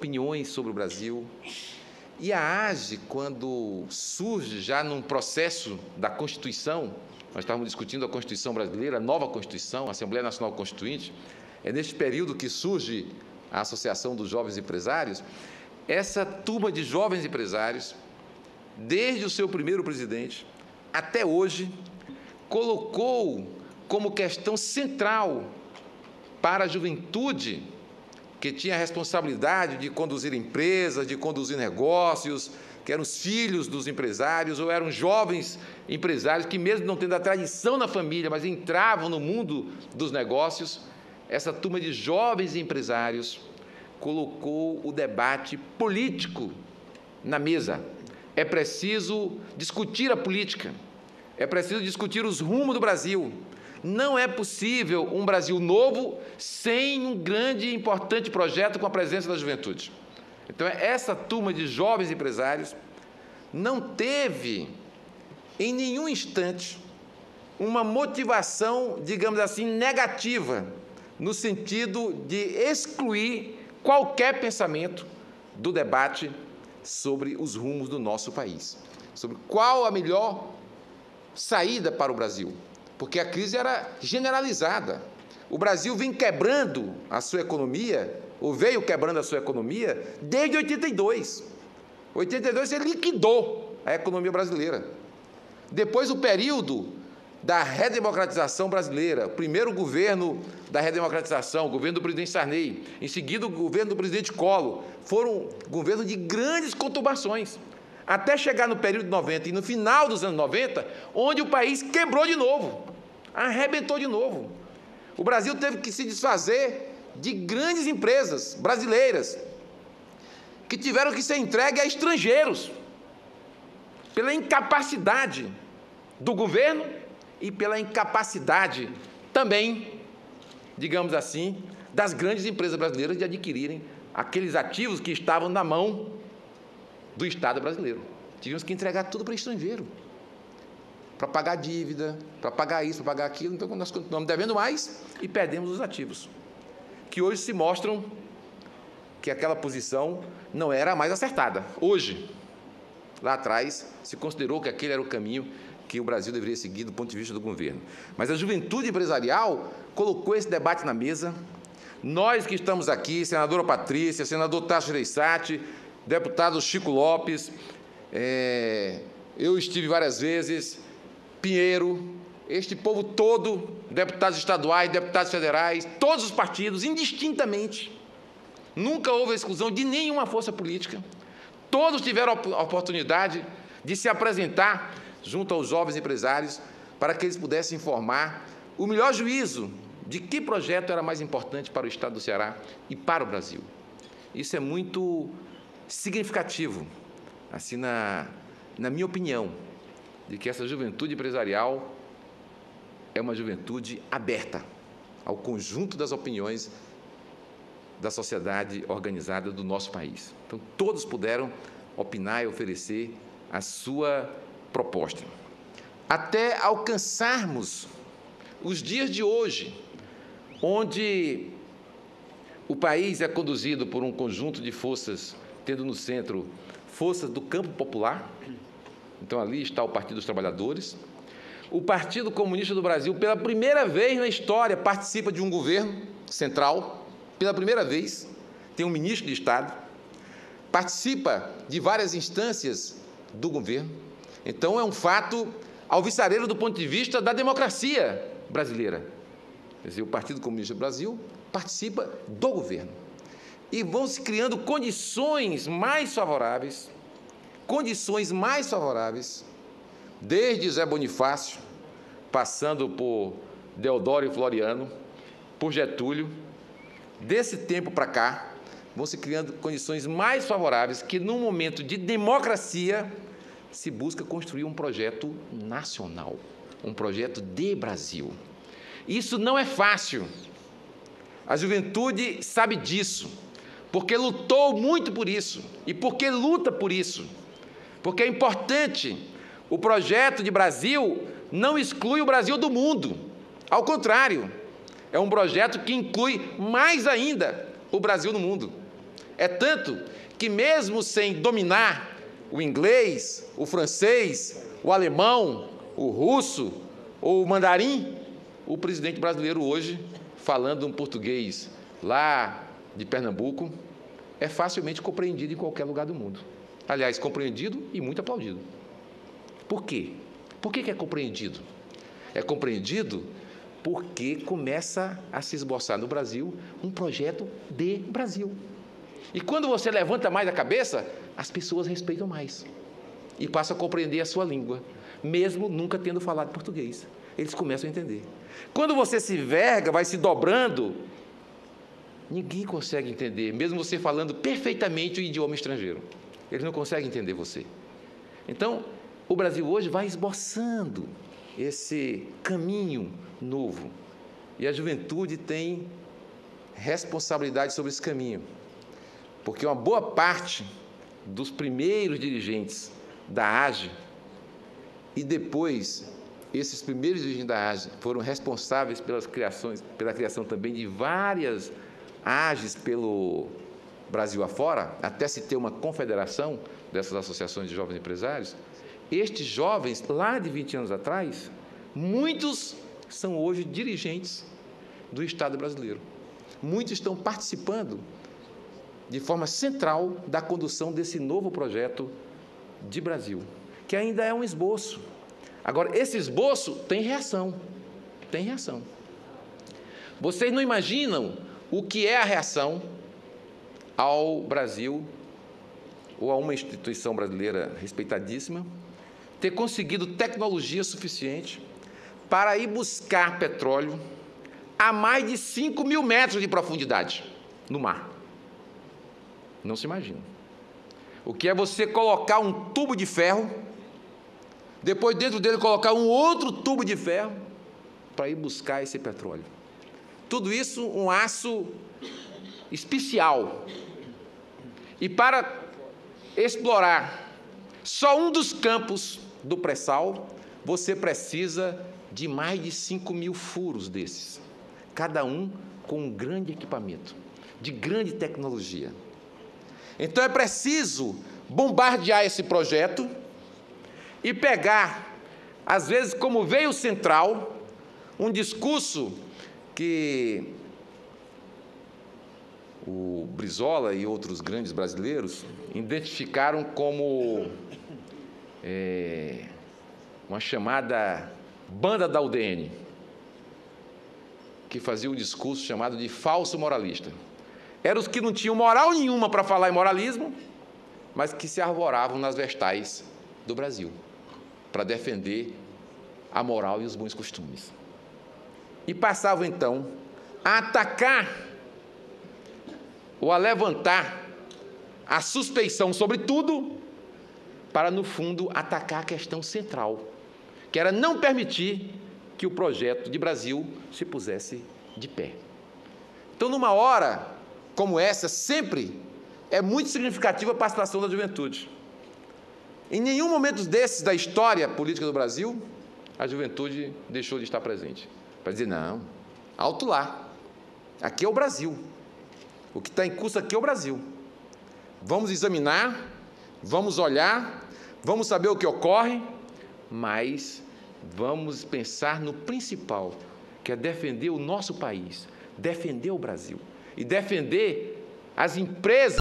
opiniões sobre o Brasil. E a AGE, quando surge já num processo da Constituição, nós estávamos discutindo a Constituição brasileira, a nova Constituição, a Assembleia Nacional Constituinte, é neste período que surge a Associação dos Jovens Empresários. Essa turma de jovens empresários, desde o seu primeiro presidente até hoje, colocou como questão central para a juventude, que tinha a responsabilidade de conduzir empresas, de conduzir negócios, que eram os filhos dos empresários, ou eram jovens empresários que, mesmo não tendo a tradição na família, mas entravam no mundo dos negócios. Essa turma de jovens empresários colocou o debate político na mesa. É preciso discutir a política, é preciso discutir os rumos do Brasil. Não é possível um Brasil novo sem um grande e importante projeto com a presença da juventude. Então, essa turma de jovens empresários não teve, em nenhum instante, uma motivação, digamos assim, negativa, no sentido de excluir qualquer pensamento do debate sobre os rumos do nosso país, sobre qual a melhor saída para o Brasil, porque a crise era generalizada. O Brasil vem quebrando a sua economia, ou veio quebrando a sua economia, desde 82. 82 ele liquidou a economia brasileira. Depois o período da redemocratização brasileira, o primeiro governo da redemocratização, o governo do presidente Sarney, em seguida o governo do presidente Collor, foram governos de grandes conturbações, até chegar no período de 90 e no final dos anos 90, onde o país quebrou de novo, arrebentou de novo. O Brasil teve que se desfazer de grandes empresas brasileiras, que tiveram que ser entregues a estrangeiros, pela incapacidade do governo e pela incapacidade também, digamos assim, das grandes empresas brasileiras de adquirirem aqueles ativos que estavam na mão do Estado brasileiro. Tivemos que entregar tudo para estrangeiro, para pagar dívida, para pagar isso, para pagar aquilo. Então, nós continuamos devendo mais e perdemos os ativos, que hoje se mostram que aquela posição não era a mais acertada. Hoje, lá atrás, se considerou que aquele era o caminho que o Brasil deveria seguir do ponto de vista do governo. Mas a juventude empresarial colocou esse debate na mesa. Nós que estamos aqui, senadora Patrícia, senador Tasso Gereissati, deputado Chico Lopes, eu estive várias vezes, Pinheiro, este povo todo, deputados estaduais, deputados federais, todos os partidos, indistintamente, nunca houve exclusão de nenhuma força política. Todos tiveram a oportunidade de se apresentar junto aos jovens empresários para que eles pudessem formar o melhor juízo de que projeto era mais importante para o Estado do Ceará e para o Brasil. Isso é muito significativo, assim, na minha opinião, de que essa juventude empresarial é uma juventude aberta ao conjunto das opiniões da sociedade organizada do nosso país. Então, todos puderam opinar e oferecer a sua proposta. Até alcançarmos os dias de hoje, onde o país é conduzido por um conjunto de forças, tendo no centro forças do campo popular. Então, ali está o Partido dos Trabalhadores. O Partido Comunista do Brasil, pela primeira vez na história, participa de um governo central. Pela primeira vez, tem um ministro de Estado, participa de várias instâncias do governo. Então, é um fato alvissareiro do ponto de vista da democracia brasileira. Quer dizer, o Partido Comunista do Brasil participa do governo. E vão se criando condições mais favoráveis, desde Zé Bonifácio, passando por Deodoro e Floriano, por Getúlio. Desse tempo para cá, vão se criando condições mais favoráveis que, num momento de democracia, se busca construir um projeto nacional, um projeto de Brasil. Isso não é fácil. A juventude sabe disso, porque lutou muito por isso e porque luta por isso. Porque é importante, o projeto de Brasil não exclui o Brasil do mundo. Ao contrário, é um projeto que inclui mais ainda o Brasil no mundo. É tanto que mesmo sem dominar o inglês, o francês, o alemão, o russo ou o mandarim, o presidente brasileiro hoje, falando um português lá de Pernambuco, é facilmente compreendido em qualquer lugar do mundo. Aliás, compreendido e muito aplaudido. Por quê? Por que é compreendido? É compreendido porque começa a se esboçar no Brasil um projeto de Brasil. E quando você levanta mais a cabeça, as pessoas respeitam mais e passam a compreender a sua língua, mesmo nunca tendo falado português. Eles começam a entender. Quando você se verga, vai se dobrando, ninguém consegue entender, mesmo você falando perfeitamente o idioma estrangeiro. Eles não conseguem entender você. Então, o Brasil hoje vai esboçando esse caminho novo. E a juventude tem responsabilidade sobre esse caminho. Porque uma boa parte dos primeiros dirigentes da AGE e depois esses primeiros dirigentes da AGE foram responsáveis pela criação também de várias AGEs pelo Brasil afora, até se ter uma confederação dessas associações de jovens empresários. Estes jovens, lá de 20 anos atrás, muitos são hoje dirigentes do Estado brasileiro. Muitos estão participando de forma central da condução desse novo projeto de Brasil, que ainda é um esboço. Agora, esse esboço tem reação. Tem reação. Vocês não imaginam o que é a reação ao Brasil ou a uma instituição brasileira respeitadíssima ter conseguido tecnologia suficiente para ir buscar petróleo a mais de 5.000 metros de profundidade no mar. Não se imagina. O que é você colocar um tubo de ferro, depois dentro dele colocar um outro tubo de ferro para ir buscar esse petróleo. Tudo isso um aço especial. E para explorar só um dos campos do pré-sal, você precisa de mais de 5.000 furos desses, cada um com um grande equipamento, de grande tecnologia. Então é preciso bombardear esse projeto e pegar, às vezes, como veio central, um discurso que o Brizola e outros grandes brasileiros identificaram como uma chamada banda da UDN, que fazia um discurso chamado de falso moralista. Eram os que não tinham moral nenhuma para falar em moralismo, mas que se arvoravam nas vestais do Brasil, para defender a moral e os bons costumes. E passavam, então, a atacar ou a levantar a suspeição sobre tudo, para, no fundo, atacar a questão central, que era não permitir que o projeto de Brasil se pusesse de pé. Então, numa hora como essa, sempre é muito significativa a participação da juventude. Em nenhum momento desses da história política do Brasil, a juventude deixou de estar presente. Para dizer, não, alto lá, aqui é o Brasil. O que está em curso aqui é o Brasil. Vamos examinar, vamos olhar, vamos saber o que ocorre, mas vamos pensar no principal, que é defender o nosso país, defender o Brasil e defender as empresas